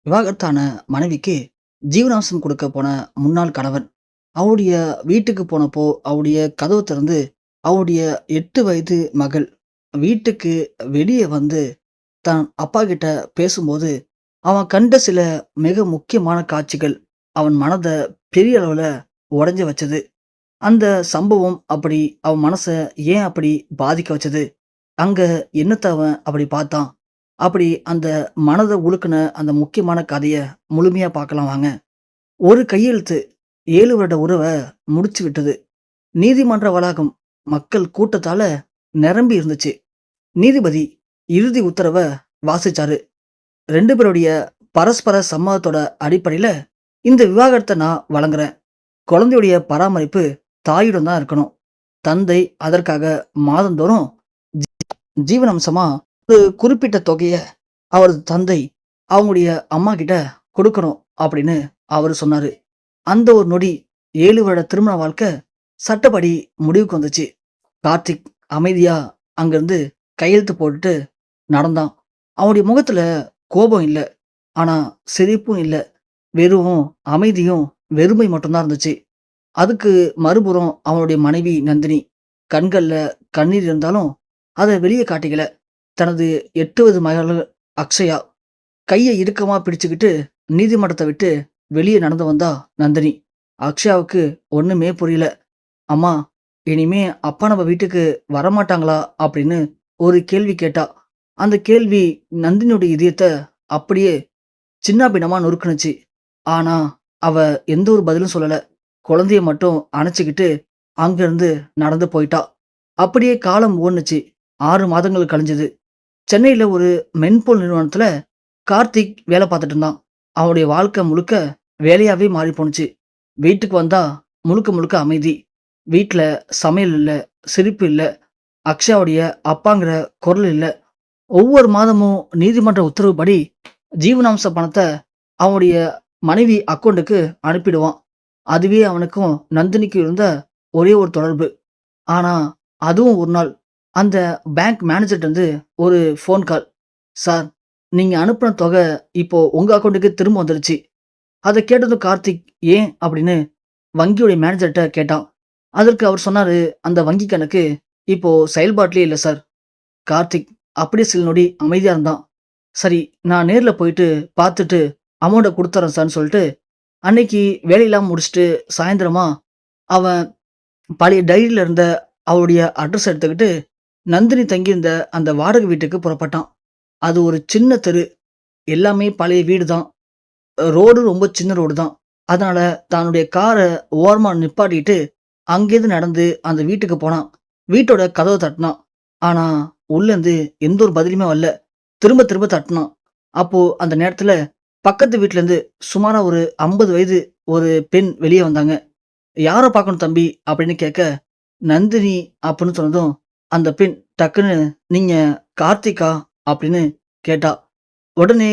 விவாகரத்தான மனைவிக்கு ஜீவனாம்சம் கொடுக்க போன முன்னாள் கணவன், அவருடைய வீட்டுக்கு போனப்போ, அவருடைய கதவு திறந்து, அவருடைய 8 வயது மகள் வீட்டுக்கு வெளிய வந்து, தன் அப்பா கிட்ட பேசும்போது, அவன் கண்ட சில மிக முக்கியமான காட்சிகள், அவன் மனத பெரிய அளவுல உடைஞ்ச வச்சது. அந்த சம்பவம் அப்படி அவன் மனச ஏன் அப்படி பாதிக்க வச்சது? அங்க என்னத்த அவன் அப்படி பார்த்தான்? அப்படி அந்த மனத உலுக்குன அந்த முக்கியமான கதைய முழுமையா பார்க்கலாம் வாங்க. ஒரு கையெழுத்து 7 வருட உறவ முடிச்சு விட்டது. நீதிமன்ற வளாகம் மக்கள் கூட்டத்தால நிரம்பி இருந்துச்சு. நீதிபதி இறுதி உத்தரவ வாசிச்சாரு. 2 பேருடைய பரஸ்பர சம்மதத்தோட அடிப்படையில இந்த விவாகரத்த நான் வழங்குறேன். குழந்தையுடைய பராமரிப்பு தாயிடம் தான் இருக்கணும். தந்தை அதற்காக மாதந்தோறும் ஜீவனாம்சமா ஒரு குறிப்பிட்ட தொகைய அவரது தந்தை அவங்களுடைய அம்மா கிட்ட கொடுக்கணும் அப்படின்னு அவரு சொன்னாரு. அந்த ஒரு நொடி 7 வருட திருமண வாழ்க்கை சட்டப்படி முடிவுக்கு வந்துச்சு. கார்த்திக் அமைதியா அங்கிருந்து கையெழுத்து போட்டுட்டு நடந்தான். அவனுடைய முகத்துல கோபம் இல்ல. ஆனா சிரிப்பும் இல்ல. வெறும் அமைதியும் வெறுமை மட்டும் தான் இருந்துச்சு. அதுக்கு மறுபுறம் அவனுடைய மனைவி நந்தினி கண்கள்ல கண்ணீர் இருந்தாலும் அத வெளிய காட்டிக்கல. தனது 8 வயது மகள் அக்ஷயா கைய இறுக்கமா பிடிச்சுக்கிட்டு நீதிமன்றத்த விட்டு வெளிய நடந்து வந்தா நந்தினி. அக்ஷயாவுக்கு ஒண்ணுமே புரியல. "அம்மா, இனிமே அப்பா நம்ம வீட்டுக்கு வரமாட்டாங்களா?" அப்படின்னு ஒரு கேள்வி கேட்டா. அந்த கேள்வி நந்தினியோட இதயத்த அப்படியே சின்னாபின்னமா நொறுக்குனுச்சு. ஆனா, அவ எந்த ஒரு பதிலும் சொல்லல. குழந்தைய மட்டும் அணைச்சுக்கிட்டு அங்கிருந்து நடந்து போயிட்டா. அப்படியே காலம் ஓடுனுச்சு. 6 மாதங்கள் கழிஞ்சது. சென்னையில ஒரு மென்பொருள் நிறுவனத்துல கார்த்திக் வேலை பார்த்துட்டு இருந்தான். அவனுடைய வாழ்க்கை முழுக்க வேலையாவே மாறி போணுச்சு. வீட்டுக்கு வந்தா முழுக்க முழுக்க அமைதி. வீட்ல சமையல் இல்ல, சிரிப்பு இல்ல, அக்ஷயாவுடைய அப்பாங்கிற குரல் இல்ல. ஒவ்வொரு மாதமும் நீதிமன்ற உத்தரவுப்படி ஜீவனாம்ச பணத்த அவனுடைய மனைவி அக்கவுண்டுக்கு அனுப்பிடுவான். அதுவே அவனுக்கும் நந்தினிக்கும் இருந்த ஒரே ஒரு தொடர்பு. ஆனா, அதுவும் ஒரு நாள் அந்த பேங்க் மேனேஜர்ட்டருந்து ஒரு ஃபோன் கால். "சார், நீங்க அனுப்புன தொகை இப்போ உங்க அக்கவுண்டுக்கு திரும்ப வந்துருச்சு." அத கேட்டதும் கார்த்திக் "ஏன்?" அப்படின்னு வங்கியோட மேனேஜர்ட்ட கேட்டான். அதற்கு அவர் சொன்னாரு, "அந்த வங்கி கணக்கு இப்போ செயல்பாட்டிலே இல்ல சார்." கார்த்திக் அப்படியே சில நொடி அமைதியா இருந்தான். "சரி, நான் நேர்ல போயிட்டு பார்த்துட்டு அமௌண்ட்ட குடுத்துர்றேன் சார்ன்னு" சொல்லிட்டு, அன்னைக்கு வேலையெல்லாம் முடிச்சுட்டு சாயந்திரமா அவன் பழைய டைரியில இருந்த அவளுடைய அட்ரஸ் எடுத்துக்கிட்டு, நந்தினி தங்கியிருந்த அந்த வாடகை வீட்டுக்கு புறப்பட்டான். அது ஒரு சின்ன தெரு. எல்லாமே பழைய வீடு தான். ரோடு ரொம்ப சின்ன ரோடு தான். அதனால தன்னுடைய கார ஓரமா நிப்பாட்டிட்டு, அங்கேருந்து நடந்து அந்த வீட்டுக்கு போனான். வீட்டோட கதவ தட்டுனான். ஆனா, உள்ளேருந்து எந்த ஒரு பதிலுமே வரல. திரும்ப திரும்ப தட்டுனான். அப்போ அந்த நேரத்துல பக்கத்து வீட்லேருந்து சுமாரா ஒரு 50 வயது ஒரு பெண் வெளிய வந்தாங்க. "யார பார்க்கணும் தம்பி?" அப்படின்னு கேட்க, "நந்தினி" அப்படின்னு சொன்னதும், அந்த பெண் டக்குன்னு, "நீங்க கார்த்திகா?" அப்படின்னு கேட்டா. உடனே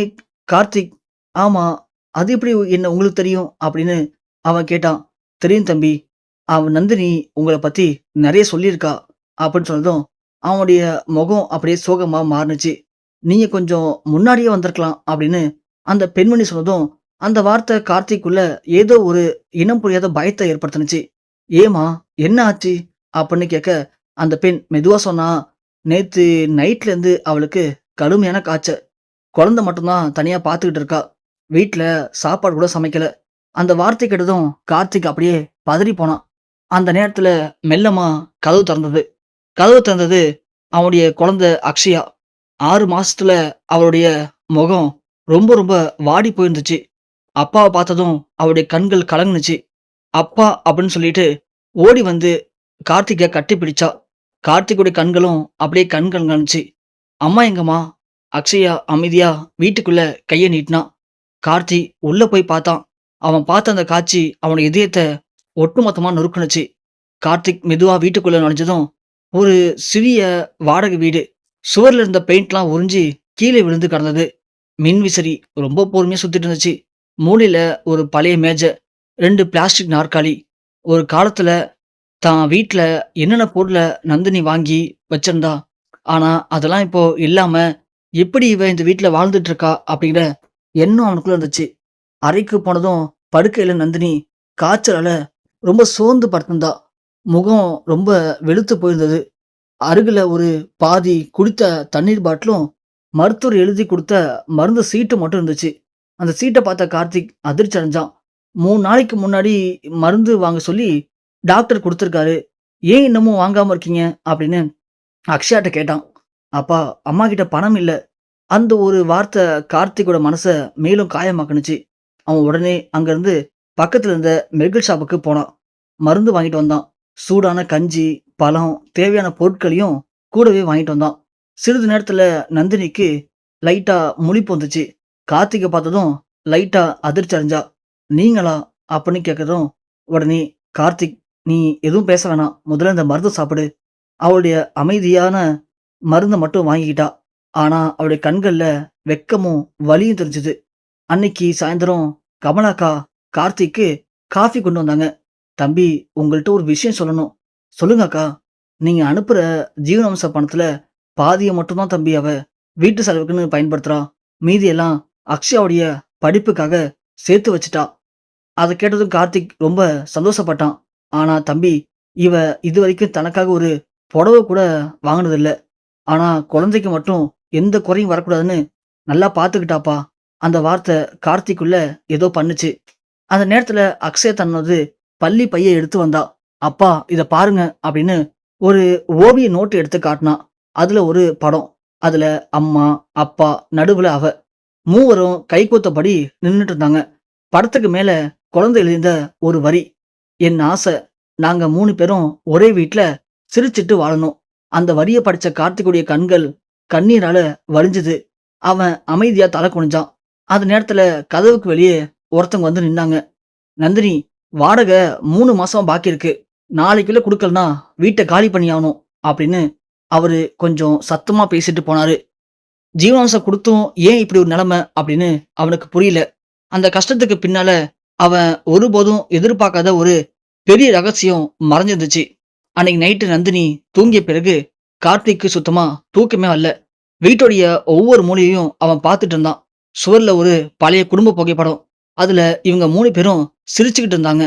கார்த்திக், "ஆமா, அது எப்படி என்ன உங்களுக்கு தெரியும்?" அப்படின்னு அவன் கேட்டான். "தெரியும் தம்பி. நந்தினி உங்கள பத்தி நெறைய சொல்லியிருக்கா." அப்படின்னு சொன்னதும், அவனுடைய முகம் அப்படியே சோகமா மாறுனுச்சு. "நீங்க கொஞ்சம் முன்னாடியே வந்திருக்கலாம்." அப்படின்னு அந்த பெண்மணி சொன்னதும், அந்த வார்த்தை கார்த்திக்குள்ள ஏதோ ஒரு இனம் புரியாத பயத்த ஏற்படுத்துனுச்சு. "ஏம்மா, என்ன ஆச்சு?" அப்படின்னு கேட்க, அந்த பெண் மெதுவா சொன்னா, "நேத்து நைட்லேருந்து அவளுக்கு கடுமையான காய்ச்சல். குழந்தை மட்டும் தான் தனியா பார்த்துக்கிட்டு இருக்கா. வீட்ல சாப்பாடு கூட சமைக்கல." அந்த வார்த்தை கேட்டதும் கார்த்திக் அப்படியே பதறி போனான். அந்த நேரத்துல மெல்லமா கதவு தொறந்தது. கதவு திறந்தது அவனுடைய குழந்தை அக்ஷயா. 6 மாசத்துல அவளுடைய முகம் ரொம்ப ரொம்ப வாடி போயிருந்துச்சு. அப்பாவ பார்த்ததும் அவளுடைய கண்கள் கலங்குனுச்சு. "அப்பா" அப்படின்னு சொல்லிட்டு ஓடி வந்து கார்த்திக்க கட்டிப்பிடிச்சா. கார்த்திக்குடைய கண்களும் அப்படியே கண் கலங்குனுச்சு. "அம்மா எங்கம்மா?" அக்ஷயா அமைதியா வீட்டுக்குள்ள கைய நீட்டினான். கார்த்தி உள்ள போய் பார்த்தான். அவன் பார்த்த அந்த காட்சி அவனுடைய இதயத்த ஒட்டுமொத்தமா நொறுக்குனுச்சு. கார்த்திக் மெதுவா வீட்டுக்குள்ள நுழைஞ்சதும், ஒரு சிறிய வாடகை வீடு. சுவர்ல இருந்த பெயிண்ட்லாம் உறிஞ்சு கீழ விழுந்து கிடந்தது. மின்விசிறி ரொம்ப பொறுமையா சுத்திட்டு இருந்துச்சு. மூலையில ஒரு பழைய மேஜை, 2 பிளாஸ்டிக் நாற்காலி. ஒரு காலத்துல தான் வீட்ல என்னென்ன பொருள நந்தினி வாங்கி வச்சிருந்தா. ஆனா, அதெல்லாம் இப்போ இல்லாம, எப்படி இவ இந்த வீட்ல வாழ்ந்துட்டு இருக்கா? அப்படிங்கிற எண்ணம் அவனுக்குள்ள இருந்துச்சு. அறைக்கு போனதும் படுக்கையில நந்தினி காய்ச்சலால ரொம்ப சோர்ந்து படுத்திருந்தா. முகம் ரொம்ப வெளுத்து போயிருந்தது. அருகில ஒரு பாதி குடித்த தண்ணீர் பாட்டிலும், மருத்துவர் எழுதி குடுத்த மருந்து சீட்டு மட்டும் இருந்துச்சு. அந்த சீட்ட பார்த்த கார்த்திக் அதிர்ச்சி அடைஞ்சான். 3 நாளைக்கு முன்னாடி மருந்து வாங்க சொல்லி டாக்டர் குடுத்துருக்காரு. ஏன் இன்னமும் வாங்காம இருக்கீங்க? அப்படின்னு அக்ஷயாட்ட கேட்டான். அப்பா, அம்மாகிட்ட பணம் இல்ல. அந்த ஒரு வார்த்தை கார்த்திக்கோட மனச மேலும் காயமாக்குனுச்சு. அவன் உடனே அங்கருந்து பக்கத்துல இருந்த மெடிக்கல் ஷாப்புக்கு போனான். மருந்து வாங்கிட்டு வந்தான். சூடான கஞ்சி, பழம், தேவையான பொருட்களையும் கூடவே வாங்கிட்டு வந்தான். சிறிது நேரத்துல நந்தினிக்கு லைட்டா முழிப்பு வந்துச்சு. கார்த்திக்க பார்த்ததும் லைட்டா அதிர்ச்சி அடைஞ்சா. "நீங்களா?" அப்படின்னு கேட்கதும், உடனே கார்த்திக், "நீ எதுவும் பேச வேணாம். முதல்ல இந்த மருந்த சாப்பிடு." அவளுடைய அமைதியான மருந்த மட்டும் வாங்கிக்கிட்டா. ஆனா, அவளுடைய கண்கள்ல வெட்கமும், வலியும் தெரிஞ்சுது. அன்னைக்கு சாயந்தரம் கமலாக்கா கார்த்திக்கு காஃபி கொண்டு வந்தாங்க. "தம்பி, உங்கள்ட்ட ஒரு விஷயம் சொல்லணும்." "சொல்லுங்க அக்கா." "நீங்க அனுப்புற ஜீவனாம்ச பணத்துல பாதிய மட்டும் தான் தம்பி அவ வீட்டு செலவுக்குன்னு பயன்படுத்துறா. மீதியெல்லாம் அக்ஷயாவுடைய படிப்புக்காக சேர்த்து வச்சுட்டா." அத கேட்டதும் கார்த்திக் ரொம்ப சந்தோஷப்பட்டான். "ஆனா தம்பி, இவ இதுவரைக்கும் தனக்காக ஒரு புடவ கூட வாங்குனதில்ல. ஆனா குழந்தைக்கு மட்டும் எந்த குறையும் வரக்கூடாதுன்னு நல்லா பார்த்துக்கிட்டாப்பா." அந்த வார்த்தை கார்த்திக்குள்ள ஏதோ பண்ணுச்சு. அந்த நேரத்துல அக்ஷயா தன்னோட பள்ளி பைய எடுத்து வந்தா. "அப்பா, இத பாருங்க." அப்படின்னு ஒரு ஓவிய நோட்டு எடுத்து காட்டுனான். அதுல ஒரு படம். அதுல அம்மா, அப்பா, நடுவுல அவ. மூவரும் கைகோத்தபடி நின்னுட்டு இருந்தாங்க. படத்துக்கு மேல குழந்தை எழுதியிருந்த ஒரு வரி, "என் ஆசை, நாங்க 3 பேரும் ஒரே வீட்ல சிரிச்சுட்டு வாழணும்." அந்த வரிய படிச்ச கார்த்திக்குடைய கண்கள் கண்ணீரால வழிஞ்சுது. அவன் அமைதியா தலை குனிஞ்சான். அந்த நேரத்துல கதவுக்கு வெளியே ஒருத்தவங்க வந்து நின்னாங்க. "நந்தினி, வாடகை 3 மாசம் பாக்கி இருக்கு. நாளைக்குள்ள குடுக்கலன்னா வீட்ட காலி பண்ணியாகணும்." அப்படின்னு அவரு கொஞ்சம் சத்தமா பேசிட்டு போனாரு. ஜீவனாம்சம் குடுத்தும் ஏன் இப்படி ஒரு நிலைமை அப்படின்னு அவனுக்கு புரியல. அந்த கஷ்டத்துக்கு பின்னால அவன் ஒருபோதும் எதிர்பார்க்காத ஒரு பெரிய ரகசியம் மறைஞ்சிருந்துச்சு. அன்னைக்கு நைட்டு நந்தினி தூங்கிய பிறகு கார்த்திக்கு சுத்தமா தூக்கமே வரல. வீட்டுடைய ஒவ்வொரு மூலையையும் அவன் பார்த்துட்டு இருந்தான். சுவர்ல ஒரு பழைய குடும்ப புகைப்படம். அதுல இவங்க 3 பேரும் சிரிச்சுக்கிட்டு இருந்தாங்க.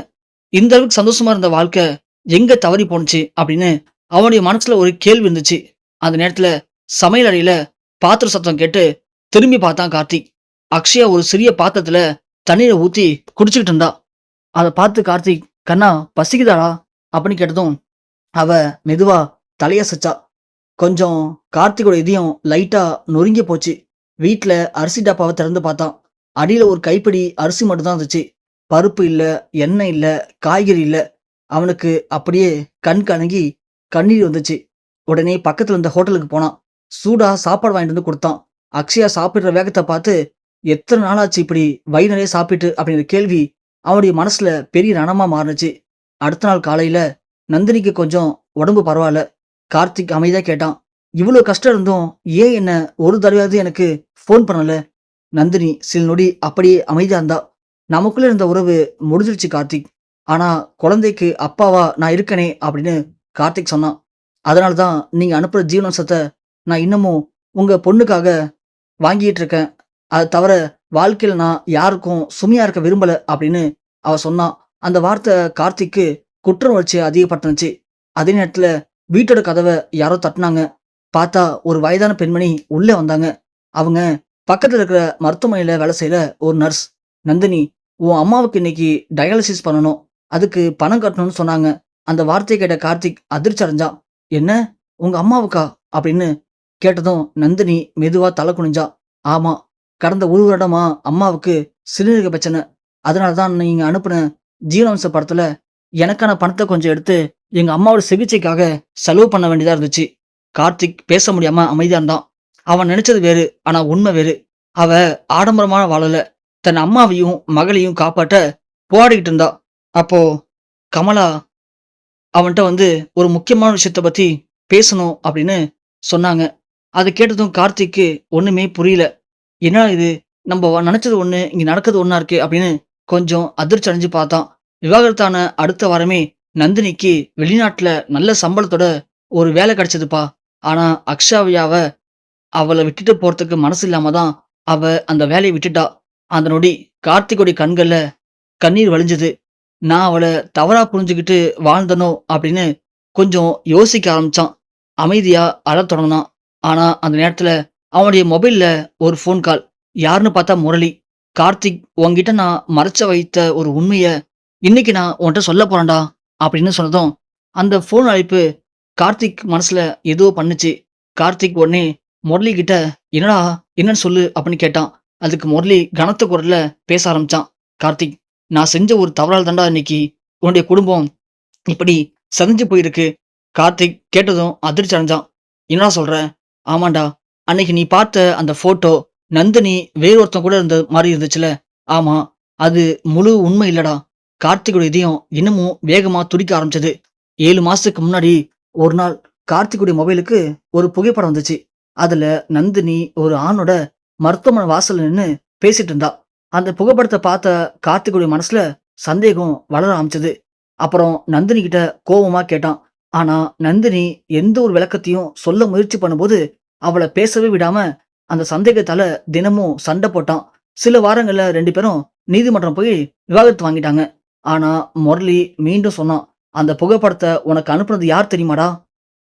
இந்த அளவுக்கு சந்தோஷமா இருந்த வாழ்க்கை எங்க தவறி போணுச்சு அப்படின்னு அவனுடைய மனசுல ஒரு கேள்வி இருந்துச்சு. அந்த நேரத்துல சமையல் அறையில பாத்திர சத்தம் கேட்டு திரும்பி பார்த்தான் கார்த்திக். அக்ஷயா ஒரு சிறிய பாத்திரத்துல தண்ணீரை ஊத்தி குடிச்சுக்கிட்டு இருந்தா. அத பார்த்து கார்த்திக், "கண்ணா, பசிக்குதாடா?" அப்படின்னு கேட்டதும் அவ மெதுவா தலையசைச்சா. கொஞ்சம் கார்த்திகோட இதயம் லைட்டா நொறுங்கி போச்சு. வீட்ல அரிசி டப்பாவ திறந்து பார்த்தான். அடியில ஒரு கைப்பிடி அரிசி மட்டும் தான் இருந்துச்சு. பருப்பு இல்ல, எண்ணெய் இல்ல, காய்கறி இல்ல. அவனுக்கு அப்படியே கண் கலங்கி கண்ணீர் வந்துச்சு. உடனே பக்கத்துல இருந்த ஹோட்டலுக்கு போனான். சூடா சாப்பாடு வாங்கிட்டு வந்து குடுத்தான். அக்ஷயா சாப்பிடுற வேகத்த பார்த்து, "எத்தன நாளாச்சு இப்படி வயிறு நிறைய சாப்பிட்டு?" அப்படிங்கிற கேள்வி அவனுடைய மனசுல பெரிய ரணமா மாறுனுச்சு. அடுத்த நாள் காலையில நந்தினிக்கு கொஞ்சம் உடம்பு பரவால்ல. கார்த்திக் அமைதியா கேட்டான், "இவ்ளோ கஷ்டம் இருந்தும் ஏன் என்ன ஒரு தடவையாவது எனக்கு ஃபோன் பண்ணல?" நந்தினி சில நொடி அப்படியே அமைதியா இருந்தா. "நமக்குள்ள இருந்த உறவு முடிஞ்சிருச்சு கார்த்திக். ஆனா குழந்தைக்கு அப்பாவா நான் இருக்கனே." அப்படின்னு கார்த்திக் சொன்னான். "அதனால தான் நீங்க அனுப்புற ஜீவனாம்சத்த நான் இன்னமும் உங்க பொண்ணுக்காக வாங்கிட்டு இருக்கேன். அது தவிர வாழ்க்கையில நான் யாருக்கும் சுமையா இருக்க விரும்பல." அப்படின்னு அவ சொன்னா. அந்த வார்த்தை கார்த்திக்கு குற்ற உணர்ச்சிய அதிகப்படுத்துனுச்சு. அதே நேரத்துல வீட்டோட கதவ யாரோ தட்டுனாங்க. பார்த்தா ஒரு வயதான பெண்மணி உள்ள வந்தாங்க. அவங்க பக்கத்துல இருக்கிற மருத்துவமனையில வேலை செய்யற ஒரு நர்ஸ். "நந்தினி, உன் அம்மாவுக்கு இன்னைக்கு டயாலிசிஸ் பண்ணணும். அதுக்கு பணம் கட்டணும்னு சொன்னாங்க." அந்த வார்த்தைய கேட்ட கார்த்திக் அதிர்ச்சி அடைஞ்சான். "என்ன? உங்க அம்மாவுக்கா?" அப்படின்னு கேட்டதும் நந்தினி மெதுவா தலை குனிஞ்சா. "ஆமா, கடந்த 1 வருடமா அம்மாவுக்கு சிறுநீரக பிரச்சனை. அதனால தான் நீங்க அனுப்புன ஜீவனாம்ச படத்துல எனக்கான பணத்த கொஞ்சம் எடுத்து எங்க அம்மாவோட சிகிச்சைக்காக செலவு பண்ண வேண்டியதா இருந்துச்சு." கார்த்திக் பேச முடியாம அமைதியா இருந்தான். அவன் நினைச்சது வேறு. ஆனா உண்மை வேறு. அவ ஆடம்பரமான வாழல. தன் அம்மாவையும் மகளையும் காப்பாற்ற போராடிக்கிட்டு இருந்தா. அப்போ கமலா அவன்ட்ட வந்து ஒரு முக்கியமான விஷயத்த பத்தி பேசணும் அப்படின்னு சொன்னாங்க. அத கேட்டதும் கார்த்திக்கு ஒண்ணுமே புரியல. "என்னடா இது? நம்ப நெனச்சது ஒண்ணு, இங்க நடக்குது ஒண்ணா இருக்கே!" அப்படின்னு கொஞ்சம் அதிர்ச்சி அடைஞ்சு பார்த்தான். விவாகரத்தான அடுத்த வாரமே நந்தினிக்கு வெளிநாட்டுல நல்ல சம்பளத்தோட ஒரு வேலை கிடைச்சதுப்பா. ஆனா அக்ஷாவியாவ அவள விட்டுட்டு போறதுக்கு மனசு இல்லாம தான் அவ அந்த வேலைய விட்டுட்டா. அந்த நொடி கார்த்திக்குடைய கண்கள்ல கண்ணீர் வழிஞ்சது. நான் அவள தவறா புரிஞ்சுகிட்டு வாழ்ந்தனோ அப்படின்னு கொஞ்சம் யோசிக்க ஆரம்பிச்சான். அமைதியா அழத் தொடங்குனான். ஆனா அந்த நேரத்துல அவனுடைய மொபைல்ல ஒரு ஃபோன் கால். யாருன்னு பார்த்தா முரளி. "கார்த்திக், உன்கிட்ட நான் மறைச்சு வைத்த ஒரு உண்மைய இன்னைக்கு நான் உன்ட்ட சொல்லப் போறேன்டா" அப்படின்னு சொன்னதும், அந்த ஃபோன் அழைப்பு கார்த்திக் மனசுல ஏதோ பண்ணுச்சு. கார்த்திக் உடனே முரளி கிட்ட, "என்னடா, என்னன்னு சொல்லு" அப்படின்னு கேட்டான். அதுக்கு முரளி கனத்த குரல்ல பேச ஆரம்பிச்சான். "கார்த்திக், நான் செஞ்ச ஒரு தவறால தான்டா இன்னைக்கு உன்னுடைய குடும்பம் இப்படி சிதைஞ்சு போயிருக்கு." கார்த்திக் கேட்டதும் அதிர்ச்சி அடைஞ்சான். "என்னடா சொல்ற?" "ஆமாண்டா. அன்னைக்கு நீ பார்த்த அந்த ஃபோட்டோ நந்தினி வேறு ஒருத்தன் கூட இருந்த மாரி இருந்துச்சுல்ல?" "ஆமா. அது முழு உண்மை இல்லடா." கார்த்திக்கோட இதயம் இன்னமும் வேகமா துடிக்க ஆரம்பிச்சது. 7 மாசத்துக்கு முன்னாடி ஒரு நாள் கார்த்திக்குடைய மொபைலுக்கு ஒரு புகைப்படம் வந்துச்சு. அதுல நந்தினி ஒரு ஆணோட மருத்துவமனை வாசல்ல நின்னு பேசிட்டு இருந்தா. அந்த புகைப்படத்த பார்த்த கார்த்திக்குடைய மனசுல சந்தேகம் வளர ஆரம்பிச்சது. அப்புறம் நந்தினி கிட்ட கோவமா கேட்டான். ஆனா நந்தினி எந்த ஒரு விளக்கத்தையும் சொல்ல முயற்சி பண்ணும்போது, அவள பேசவே விடாம அந்த சந்தேகத்தால தினமும் சண்டை போட்டான். சில வாரங்கள்ல 2 பேரும் நீதிமன்றம் போய் விவாகரத்து வாங்கிட்டாங்க. ஆனா முரளி மீண்டும் சொன்னான். "அந்த புகைப்படத்த உனக்கு அனுப்புனது யார் தெரியுமாடா?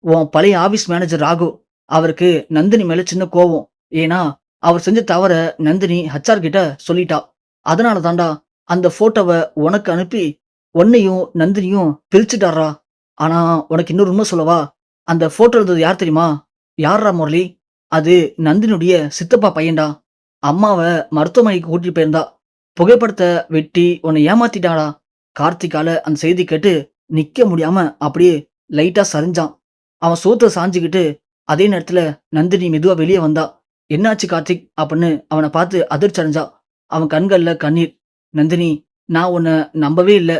உன் பழைய ஆபீஸ் மேனேஜர் ராகு." அவருக்கு நந்தினி மேல சின்ன கோவம். ஏன்னா, அவர் செஞ்ச தவற நந்தினி ஹெச்ஆர் கிட்ட சொல்லிட்டா. அதனால தான்டா அந்த ஃபோட்டோவ உனக்கு அனுப்பி உன்னையும் நந்தினியும் பிரிச்சுட்டார்றா. ஆனா உனக்கு இன்னொரு உண்மை சொல்லவா? அந்த ஃபோட்டோ இருந்தது யார் தெரியுமா? யார்றா முரளி? அது நந்தினியுடைய சித்தப்பா பையன்டா. அம்மாவ மருத்துவமனைக்கு கூட்டிட்டு போயிருந்தா. புகைப்படத்த வெட்டி உன்னை ஏமாத்திட்டாடா." கார்த்திகால அந்த செய்தி கேட்டு நிக்க முடியாம அப்படியே லைட்டா சரிஞ்சான். அவன் சோத்துல சாஞ்சுகிட்டு அதே நேரத்துல நந்தினி மெதுவா வெளிய வந்தா. "என்னாச்சு கார்த்திக்?" அப்படின்னு அவன பார்த்து அதிர்ச்சி அடைஞ்சா. அவன் கண்கள்ல கண்ணீர். "நந்தினி, நான் உன்ன நம்பவே இல்ல.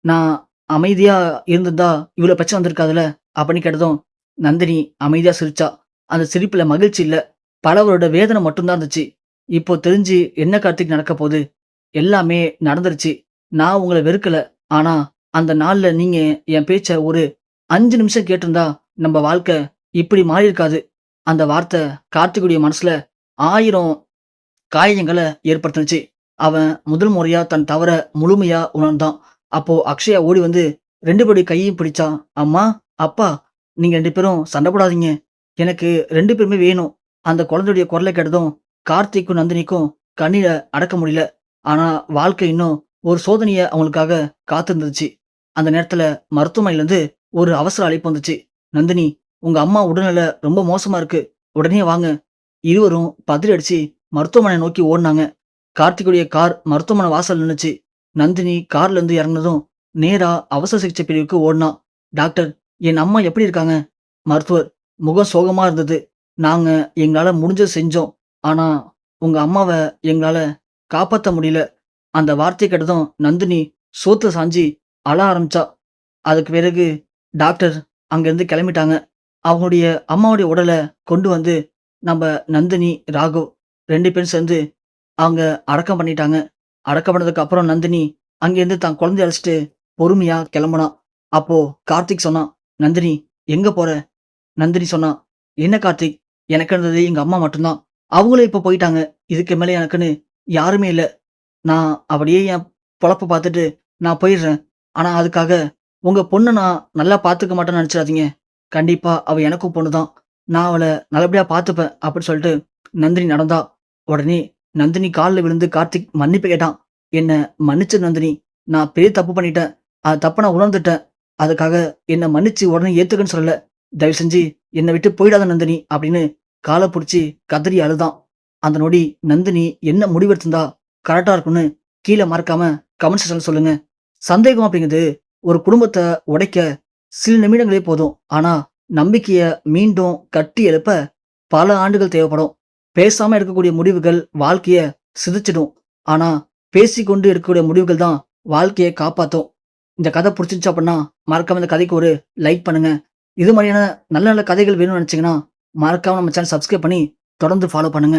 நான் அமைதியா இருந்திருந்தா இவ்வளோ பிரச்சனை வந்திருக்காதுல்ல" அப்படின்னு கேட்டதும், நந்தினி அமைதியா சிரிச்சா. அந்த சிரிப்புல மகிழ்ச்சி இல்ல. பல வருட வேதனை மட்டும் தான் இருந்துச்சு. "இப்போ தெரிஞ்சு என்ன கார்த்திக் நடக்க போது? எல்லாமே நடந்துருச்சு. நான் உங்கள வெறுக்கல. ஆனா அந்த நாள்ல நீங்க என் பேச்ச ஒரு 5 நிமிஷம் கேட்டிருந்தா நம்ம வாழ்க்கை இப்படி மாறியிருக்காது." அந்த வார்த்தை கார்த்திக்குடைய மனசுல 1000 காயங்கள ஏற்படுத்துனுச்சு. அவன் முதல் முறையா தன் தவற முழுமையா உணர்ந்தான். அப்போ அக்ஷயா ஓடி வந்து 2 பேருடைய கையையும் பிடிச்சா. "அம்மா, அப்பா, நீங்க 2 பேரும் சண்டை போடாதீங்க. எனக்கு 2 பேருமே வேணும்." அந்த குழந்தையுடைய குரல கேட்டதும் கார்த்திக்கும் நந்தினிக்கும் கண்ணீர அடக்க முடியல. ஆனா வாழ்க்கை இன்னும் ஒரு சோதனைய அவங்களுக்காக காத்திருந்துச்சு. அந்த நேரத்துல மருத்துவமனையிலிருந்து ஒரு அவசர அழைப்பு வந்துச்சு. "நந்தினி, உங்க அம்மா உடல்நிலை ரொம்ப மோசமா இருக்கு. உடனே வாங்க." இருவரும் பதறி அடிச்சு மருத்துவமனை நோக்கி ஓடுனாங்க. கார்த்திக்குடைய கார் மருத்துவமனை வாசல்ல நின்னுச்சு. நந்தினி கார்ல இருந்து இறங்குனதும் நேரா அவசர சிகிச்சை பிரிவுக்கு ஓடுனா. "டாக்டர், என் அம்மா எப்படி இருக்காங்க?" மருத்துவர் முகம் சோகமா இருந்தது. "நாங்க எங்களால முடிஞ்சத செஞ்சோம். ஆனா உங்க அம்மாவ எங்களால காப்பாத்த முடியல." அந்த வார்த்தைய கேட்டதும் நந்தினி சோத்துல சாஞ்சு அழ ஆரம்பிச்சா. அதுக்கு பிறகு டாக்டர் அங்கேருந்து கிளம்பிட்டாங்க. அவங்களுடைய அம்மாவுடைய உடல கொண்டு வந்து நம்ப நந்தினி, ராகவ் 2 பேரும் சேர்ந்து அவங்க அடக்கம் பண்ணிட்டாங்க. அடக்கம் பண்ணதுக்கு அப்புறம் நந்தினி அங்கேருந்து தான் குழந்தைய அழைச்சுட்டு பொறுமையா கிளம்புனா. அப்போ கார்த்திக் சொன்னான், "நந்தினி, எங்க போற?" நந்தினி சொன்னா, "என்ன கார்த்திக், எனக்கு இருந்தது எங்க அம்மா மட்டும் தான். அவங்களும் இப்ப போயிட்டாங்க. இதுக்கு மேல எனக்குன்னு யாருமே இல்ல. நான் அப்படியே என் பொழப்ப பார்த்துட்டு நான் போயிடுறேன். ஆனா அதுக்காக உங்க பொண்ண நான் நல்லா பார்த்துக்க மாட்டேன்னு நெனச்சிராதீங்க. கண்டிப்பா அவ எனக்கும் பொண்ணு தான். நான் அவள நல்லபடியா பார்த்துப்பேன்." அப்படின்னு சொல்லிட்டு நந்தினி நடந்தா. உடனே நந்தினி கால்ல விழுந்து கார்த்திக் மன்னிப்பு கேட்டான். "என்ன மன்னிச்சிரு நந்தினி. நான் பெரிய தப்பு பண்ணிட்டேன். அந்த தப்ப நான் உணர்ந்துட்டேன். அதுக்காக என்ன மன்னிச்சு உடனே ஏத்துக்கன்னு சொல்லல. தயவு செஞ்சு என்ன விட்டு போயிடாத நந்தினி." அப்படின்னு கால புடிச்சு கதறி அழுதான். அந்த நொடி நந்தினி என்ன முடிவெடுத்திருந்தா கரெக்ட்டா இருக்கும்னு கீழ மறக்காம கமெண்ட் செக்ஷன்ல சொல்லுங்க. சந்தேகம் அப்படிங்கிறது ஒரு குடும்பத்த உடைக்க சில நிமிடங்களே போதும். ஆனா நம்பிக்கைய மீண்டும் கட்டி எழுப்ப பல ஆண்டுகள் தேவைப்படும். பேசாம எடுக்கக்கூடிய முடிவுகள் வாழ்க்கைய சிதைச்சிடும். ஆனா பேசிக்கொண்டு எடுக்கக்கூடிய முடிவுகள் தான் வாழ்க்கைய காப்பாத்தும். இந்த கதை புடிச்சிருந்துச்சு அப்படின்னா, மறக்காம இந்த கதைக்கு ஒரு லைக் பண்ணுங்க. இது மாதிரியான நல்ல நல்ல கதைகள் வேணும்னு நினைச்சீங்கன்னா, மறக்காம நம்ம சேனல் சப்ஸ்கிரைப் பண்ணி தொடர்ந்து ஃபாலோ பண்ணுங்க.